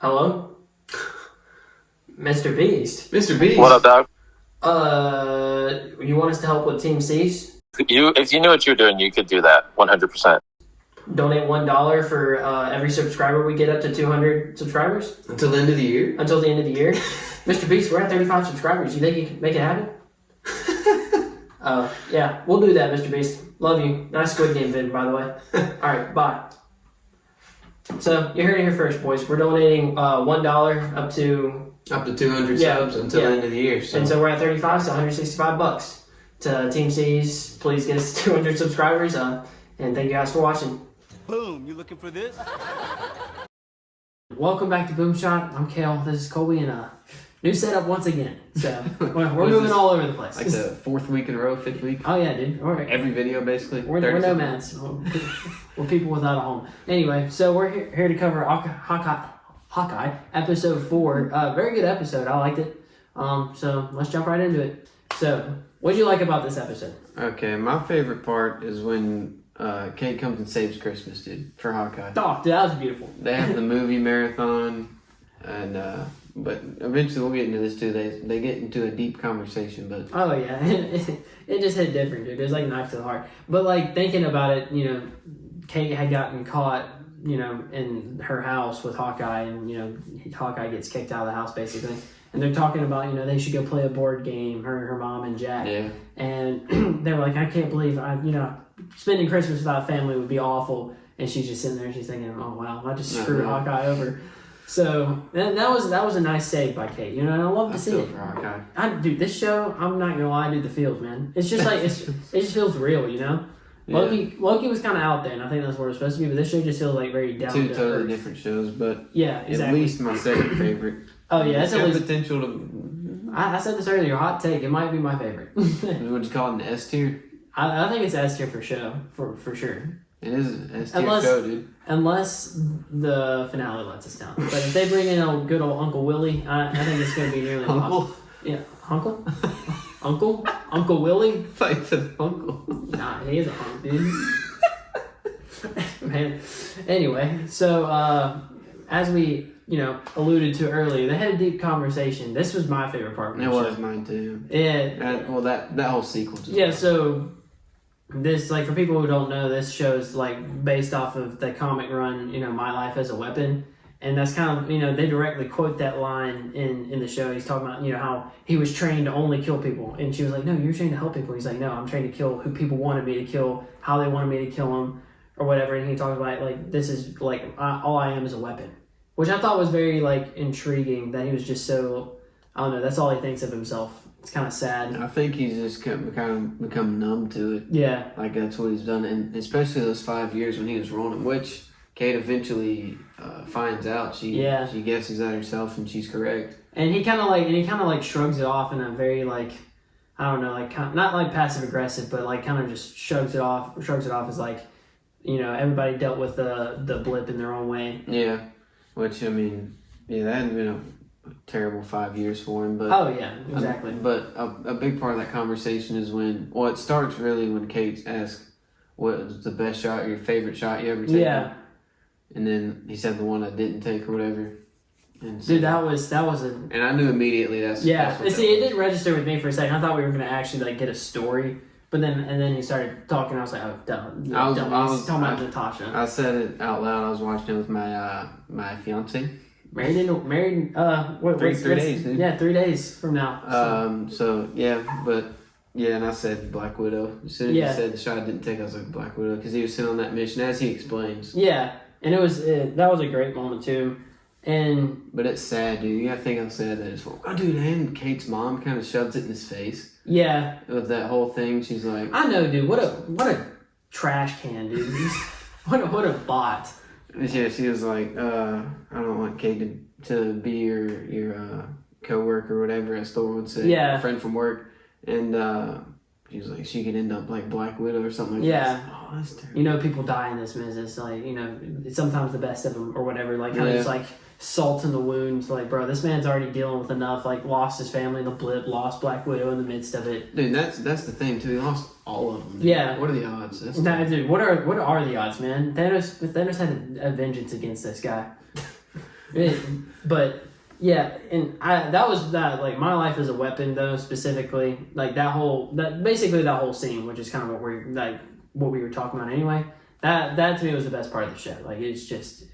Hello? Mr. Beast. Mr. Beast. What up, dog? You want us to help with Team C's? If you knew what you were doing, you could do that 100%. Donate $1 for every subscriber we get up to 200 subscribers? Until the end of the year? Until the end of the year? Mr. Beast, we're at 35 subscribers. You think you can make it happen? Yeah, we'll do that, Mr. Beast. Love you. Nice Squid Game vid, by the way. Alright, bye. So, you heard it here first, boys. We're donating $1 up to 200 subs until the end of the year. So. And so we're at 35, so $165 to Team C's. Please get us 200 subscribers. And thank you guys for watching. Boom, you looking for this? Welcome back to Boom Shot. I'm Kale. This is Colby, and new setup once again. So we're moving all over the place. Like the fourth week in a row, fifth week? Oh yeah, dude. All right. Every video, basically. We're nomads. We're people without a home. Anyway, so we're here to cover Hawkeye, episode 4. Very good episode. I liked it. So let's jump right into it. So, what did you like about this episode? Okay, my favorite part is when Kate comes and saves Christmas, dude, for Hawkeye. Oh, dude, that was beautiful. They have the movie marathon, and but eventually we'll get into this too. They get into a deep conversation, but oh yeah, it just hit different, dude. It was like a knife to the heart. But like thinking about it, you know, Kate had gotten caught, you know, in her house with Hawkeye, and you know, Hawkeye gets kicked out of the house basically. And they're talking about, you know, they should go play a board game, her mom and Jack. yeah. And they were like, I can't believe spending Christmas without family would be awful. And she's just sitting there and she's thinking, oh wow, I just screwed Hawkeye over. So that was a nice save by Kate, you know, and I love to see it. For Hawkeye. Dude, this show, I'm not gonna lie, dude, the feels, man. It's just like it just feels real, you know. Yeah. Loki was kind of out there, and I think that's what it was supposed to be. But this show just feels like very down to Two totally earth. different shows, but Yeah, exactly. at least my second favorite. Oh yeah, it's that's got at least potential to. I said this earlier. Hot take. It might be my favorite. Would you call it an S tier? I think it's S tier for sure. It is an S tier show, dude. Unless the finale lets us down. But if they bring in a good old Uncle Willie, I think it's going to be nearly Uncle? Yeah, Uncle? Uncle Willie? Fight to the uncle. Nah, he is a hunk, dude. Man. Anyway, so as we alluded to earlier, they had a deep conversation. This was my favorite part. It was mine too. Yeah. That whole sequence. Yeah. So this, like, for people who don't know, this show's like based off of the comic run, My Life as a Weapon, and that's kind of they directly quote that line in the show. He's talking about how he was trained to only kill people, and she was like, "No, you're trained to help people." He's like, "No, I'm trained to kill who people wanted me to kill, how they wanted me to kill them, or whatever." And he talks about like this is like all I am is a weapon. Which I thought was very, like, intriguing, that he was just so, I don't know, that's all he thinks of himself. It's kind of sad. I think he's just kind of become numb to it. Yeah. Like, that's what he's done. And especially those 5 years when he was rolling, which Kate eventually finds out. She guesses at herself, and she's correct. And he kind of shrugs it off in a very, like, I don't know, like, not like passive-aggressive, but, like, kind of just shrugs it off as, like, everybody dealt with the blip in their own way. Yeah. Which, I mean, that hadn't been a terrible 5 years for him. But oh, yeah, exactly. But a big part of that conversation is it starts really when Kate asks, what was the best shot, your favorite shot you ever taken? Yeah. And then he said the one I didn't take or whatever. And so, dude, that was and I knew immedially that's what it didn't register with me for a second. I thought we were going to actually, like, get a story. But then he started talking. I was like, "Oh, dumb." I was talking about Natasha. I said it out loud. I was watching it with my fiance. Married. 3 days, dude. Yeah, 3 days from now. And I said Black Widow. As soon as he said the shot I didn't take, I was like Black Widow because he was sitting on that mission as he explains. Yeah, and that was a great moment too. But it's sad, dude. You gotta think how sad that is for. Oh, dude, and Kate's mom kind of shoves it in his face. Yeah. With that whole thing, she's like, I know, dude. What a trash can, dude. what a bot. Yeah, she was like, I don't want Kate to be your co-worker or whatever, as Thor would say. Yeah. A friend from work. And she was like, she could end up like Black Widow or something like that. Yeah. Oh, that's terrible. People die in this business. Like, it's sometimes the best of them or whatever. Like, kind of just like salt in the wounds. Like, bro, this man's already dealing with enough. Like, lost his family in the blip, lost Black Widow in the midst of it. Dude, that's the thing too. He lost all of them. Dude. Yeah. What are the odds? Dude, what are the odds, man? Thanos had a vengeance against this guy. But yeah, and that was like My Life as a Weapon though, specifically like that whole scene, which is kind of what we were talking about anyway. That to me was the best part of the show. Like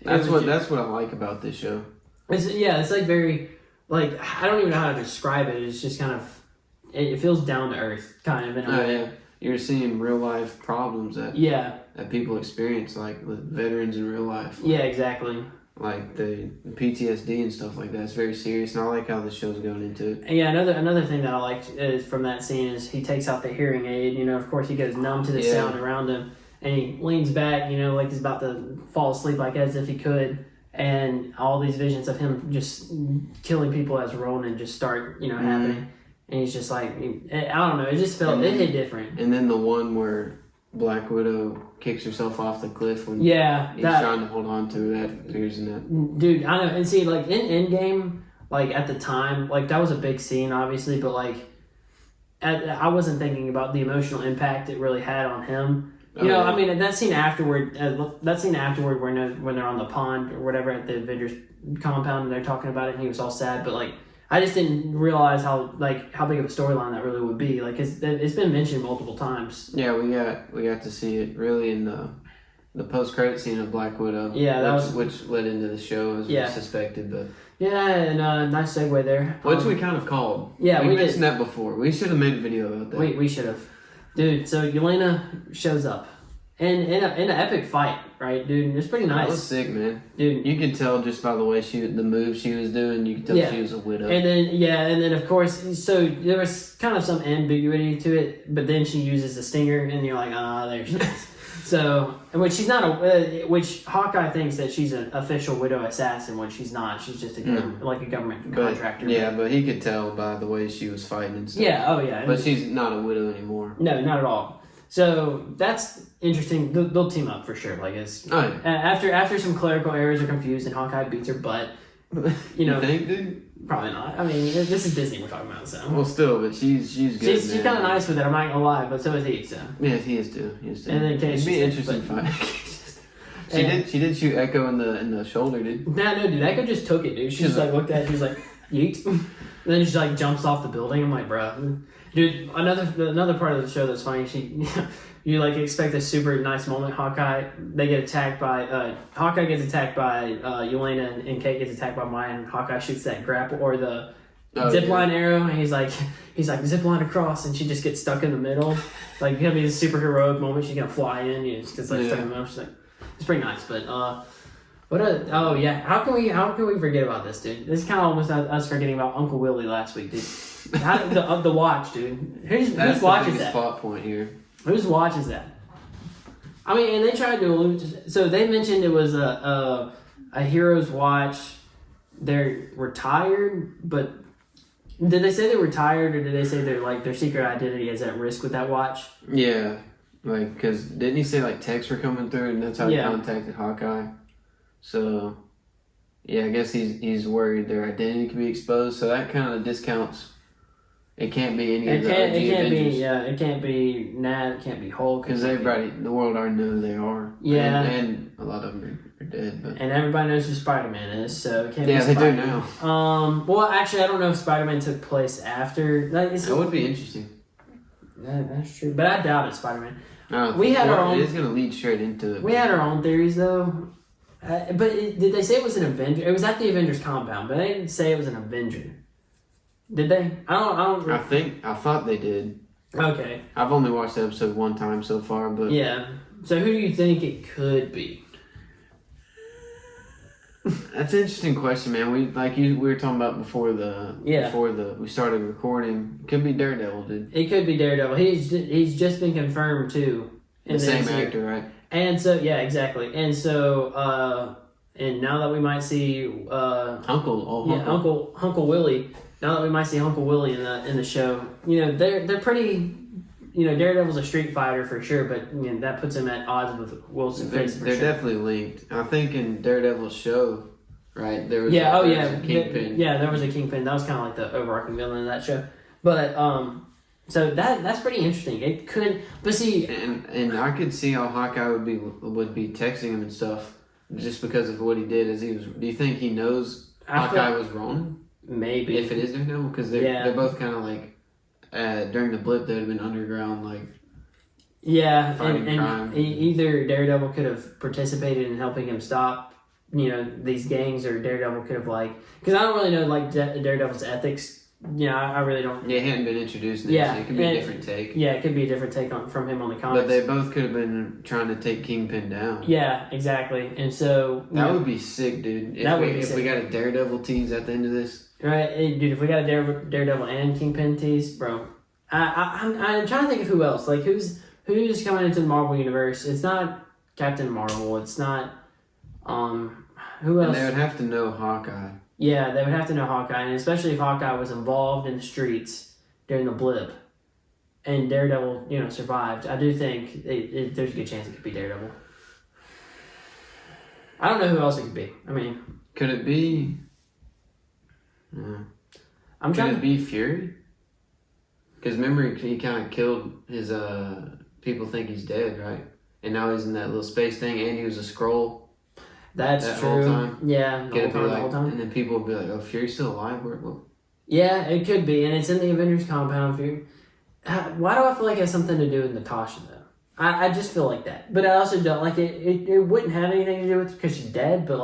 that's what I like about this show. It's like very like I don't even know how to describe it. It's just kind of it feels down to earth kind of in a way. Yeah. You're seeing real life problems that people experience, like with veterans in real life. Yeah, exactly. Like the PTSD and stuff like that. It's very serious, and I like how the show's going into it. And yeah, another thing that I liked is from that scene is he takes out the hearing aid. You know, of course, he goes numb to the sound around him, and he leans back. You know, like he's about to fall asleep, like as if he could. And all these visions of him just killing people as Ronin just start, happening. And he's just like, I don't know, it just felt, it hit different. And then the one where Black Widow kicks herself off the cliff when he's trying to hold on to that, using that. Dude, I know, and see, like, in Endgame, like, at the time, like, that was a big scene, obviously, but, like, I wasn't thinking about the emotional impact it really had on him. I mean, that scene afterward, when they're on the pond or whatever at the Avengers compound and they're talking about it and he was all sad, but, like, I just didn't realize how big of a storyline that really would be. Like it's been mentioned multiple times. Yeah, we got to see it really in the post-credit scene of Black Widow. Yeah, which led into the show as we suspected, but yeah, and nice segue there. Which we kind of called. Yeah, we mentioned that before. We should have made a video about that. We should have, dude. So Yelena shows up. And in an epic fight, right, dude? It's pretty nice. That was sick, man. Dude, you could tell just by the way the move she was doing. You could tell she was a widow. And then of course, so there was kind of some ambiguity to it, but then she uses the stinger, and you're like, there she is. So, which she's not which Hawkeye thinks that she's an official widow assassin, when she's not. She's just a government contractor. But he could tell by the way she was fighting and stuff. Yeah, But she's not a widow anymore. No, not at all. So that's interesting. They'll team up for sure. Like after some clerical errors are confused and Hawkeye beats her butt. You think, dude? Probably not. I mean, this is Disney we're talking about, so. Well, still, but she's good. She's kind of nice with it. I'm not gonna lie, but so is he. So. Yeah, he is too. And then it'd be an interesting fight. She did shoot Echo in the shoulder, dude. No, dude. Echo just took it, dude. She just looked at it. She was like, yeet. And then she jumps off the building. I'm like, bro. Dude, another part of the show that's funny, you expect a super nice moment. Hawkeye gets attacked by Yelena, and Kate gets attacked by Maya, and Hawkeye shoots that grapple or the zip line arrow, and he's like zip line across, and she just gets stuck in the middle. Like, it's gonna be a super heroic moment. She's gonna fly in, just gets stuck in the middle. She's like, it's pretty nice, but how can we forget about this, dude? This is kind of almost us forgetting about Uncle Willie last week, dude. The watch, dude. Whose watch is that? Plot point here. Whose watch is that? I mean, and they tried to allude to. So they mentioned it was a hero's watch. They're retired, but did they say they're retired, or did they say their secret identity is at risk with that watch? Yeah, because didn't he say texts were coming through, and that's how he contacted Hawkeye? So, yeah, I guess he's worried their identity could be exposed. So that kind of discounts. It can't be any of the OG Avengers. It can't be Nat. It can't be Hulk. Because the world already knows who they are. Yeah, and a lot of them are dead. But. And everybody knows who Spider-Man is, so it can't be Spider-Man. Yeah, they do now. Well, actually, I don't know if Spider-Man took place after. That would be interesting. That's true, but I doubt it's Spider-Man. It is going to lead straight into it. We had our own theories, though. But did they say it was an Avenger? It was at the Avengers compound, but they didn't say it was an Avenger. Did they? I thought they did. Okay. I've only watched the episode one time so far, but yeah. So who do you think it could be? That's an interesting question, man. We were talking about before we started recording. It could be Daredevil, dude. It could be Daredevil. He's just been confirmed too. The same actor, right? And so exactly. And so and now that we might see Uncle Willie. Now that we might see Uncle Willie in the show, they're pretty. Daredevil's a street fighter for sure, but that puts him at odds with Wilson Fisk. They're definitely linked. I think in Daredevil's show, right? There was a Kingpin. There was a Kingpin. That was kind of like the overarching villain of that show. But so that's pretty interesting. It could, but see, and I could see how Hawkeye would be texting him and stuff. just because of what he did as he was. Do you think he knows Hawkeye was wrong? Maybe. If it is Daredevil, because they're both kind of like during the blip they'd have been underground like. Yeah, fighting crime. and either Daredevil could have participated in helping him stop, these gangs, or Daredevil could have because I don't really know Daredevil's ethics. I really don't. Yeah, he hadn't been introduced. So it could be a different take. Yeah, it could be a different take from him on the comics. But they both could have been trying to take Kingpin down. Yeah, exactly. And so that would be sick, dude. If we got a Daredevil tease at the end of this, right, hey, dude? If we got a Daredevil and Kingpin tease, bro, I'm trying to think of who else. Who's coming into the Marvel universe? It's not Captain Marvel. It's not who else? And they would have to know Hawkeye. Yeah, they would have to know Hawkeye, and especially if Hawkeye was involved in the streets during the blip, and Daredevil, survived. I do think there's a good chance it could be Daredevil. I don't know who else it could be. I mean, could it be? Could it be Fury? Because remember, he kind of killed his people think he's dead, right? And now he's in that little space thing, and he was a Skrull. That's that true. Whole time. Yeah, the whole time. And then people will be like, "Oh, Fury's still alive." Yeah, it could be, and it's in the Avengers compound. Fury. Why do I feel like it has something to do with Natasha though? I just feel like that, but I also don't like it. It wouldn't have anything to do with because she's dead, but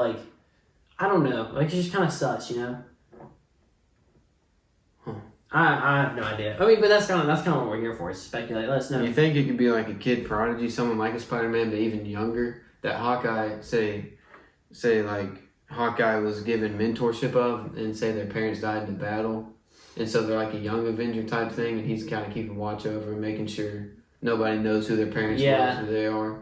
I don't know. It's just kind of sus, Huh. I have no idea. I mean, but that's kind of what we're here for. Is speculate. Let us know. You think it could be like a kid prodigy, someone like a Spider-Man, but even younger? That Hawkeye say like Hawkeye was given mentorship of, and say their parents died in battle, and so they're like a young Avenger type thing, and he's kind of keeping watch over, making sure nobody knows who their parents are, who they are.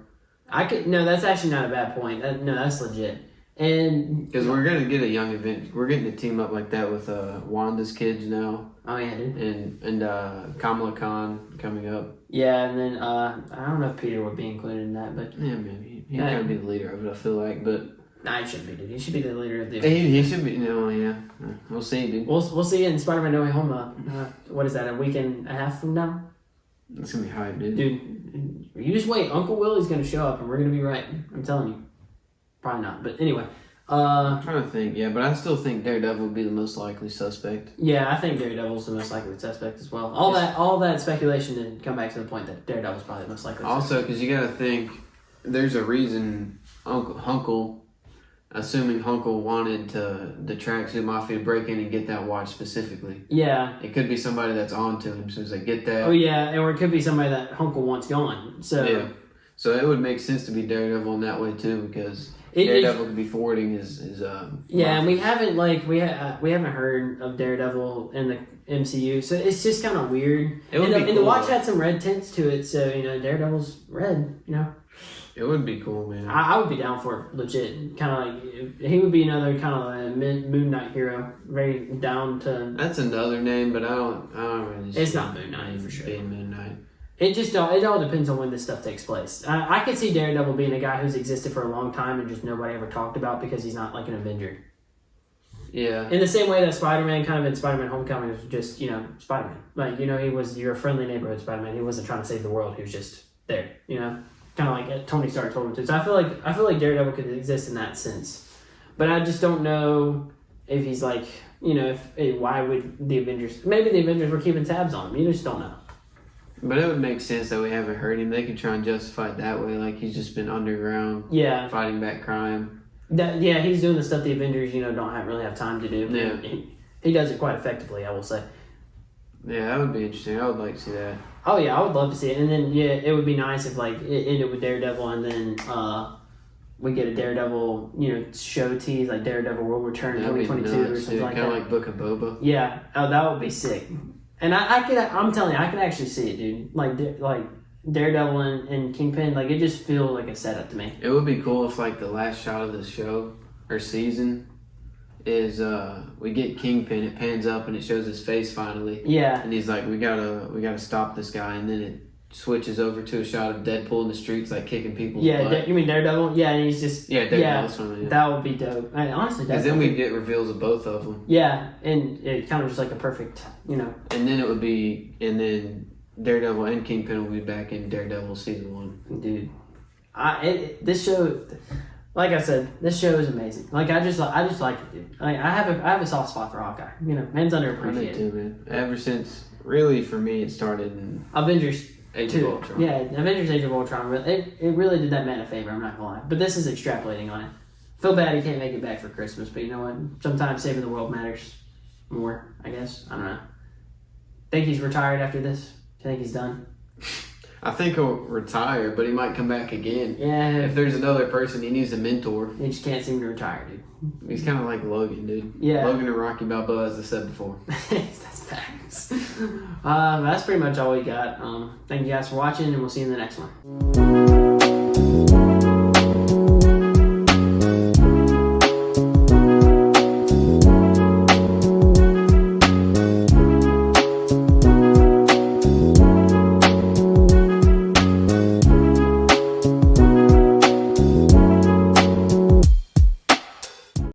That's actually not a bad point. That's legit. And because we're gonna get a young Avenger, we're getting a team up like that with Wanda's kids now. Oh yeah, dude. And Kamala Khan coming up. Yeah, and then I don't know if Peter would be included in that, but yeah, maybe he'd kind of be the leader of it. I feel like, but nah, he shouldn't be, dude. He should be the leader of the. He should be. Yeah. We'll see, dude. We'll see in Spider-Man: No Way Home. What is that? A week and a half from now? It's gonna be hype, dude. Dude, you just wait. Uncle Willie's gonna show up, and we're gonna be right. I'm telling you. Probably not, but anyway. I'm trying to think, but I still think Daredevil would be the most likely suspect. Yeah, I think Daredevil's the most likely suspect as well. All that speculation did come back to the point that Daredevil's probably the most likely suspect. Also, because you got to think, there's a reason Hunkle, assuming Hunkle wanted the Tracksuit Mafia to break in and get that watch specifically. Yeah. It could be somebody that's on to him, so he's like, get that. Oh, yeah, or it could be somebody that Hunkle wants gone. So yeah. So it would make sense to be Daredevil in that way, too, because Daredevil could be forwarding his yeah, and we haven't we haven't heard of Daredevil in the MCU, so it's just kind of weird. It would be cool, and the watch had some red tints to it, so Daredevil's red. It would be cool, man. I would be down for it, legit. Kind of he would be another kind of a Moon Knight hero, very down to. That's another name, but I don't really. It's not Moon Knight for sure. Being Moon Knight. It all depends on when this stuff takes place. I could see Daredevil being a guy who's existed for a long time and just nobody ever talked about because he's not like an Avenger. Yeah. In the same way that Spider-Man kind of in Spider-Man Homecoming was just, Spider-Man. He was your friendly neighborhood Spider-Man. He wasn't trying to save the world. He was just there, Kind of like Tony Stark told him to. So I feel like Daredevil could exist in that sense. But I just don't know if he's why would the Avengers... Maybe the Avengers were keeping tabs on him. You just don't know. But it would make sense that we haven't heard him. They could try and justify it that way, like he's just been underground, fighting back crime. He's doing the stuff the Avengers, don't really have time to do. Yeah, he does it quite effectively, I will say. Yeah, that would be interesting. I would like to see that. Oh yeah, I would love to see it. And then it would be nice if it ended with Daredevil, and then we get a Daredevil, show tease like Daredevil will return 2022 or something like that. Kind of like Book of Boba. Yeah, that would be sick. And I'm telling you, I can actually see it, dude. Like Daredevil and Kingpin, it just feels like a setup to me. It would be cool if the last shot of the show or season is we get Kingpin, it pans up and it shows his face finally. Yeah. And he's like, we gotta stop this guy, and then it switches over to a shot of Deadpool in the streets, kicking people's butt. You mean Daredevil? Yeah, and he's just... Yeah, Daredevil. That would be dope. Honestly, because then we get reveals of both of them. Yeah, and it kind of just like a perfect, And then it would be... And then Daredevil and Kingpin will be back in Daredevil Season 1. Dude. This show... like I said, this show is amazing. Like I just like it, dude. Like I have a soft spot for Hawkeye. You know, man's I do underappreciated. too, man. Ever since, really, for me, it started in Avengers Age 2. of Ultron. Yeah, Avengers Age of Ultron. It really did that man a favor. I'm not gonna lie. But this is extrapolating on it. Feel bad he can't make it back for Christmas, but you know what? Sometimes saving the world matters more. I guess I don't know. Think he's retired after this? I think he's done. I think he'll retire, but he might come back again. Yeah, If there's another person, he needs a mentor. he just can't seem to retire, dude. He's kind of like Logan, dude. Yeah. Logan and Rocky Balboa, as I said before. That's facts. That's pretty much all we got. Thank you guys for watching, and we'll see you in the next one.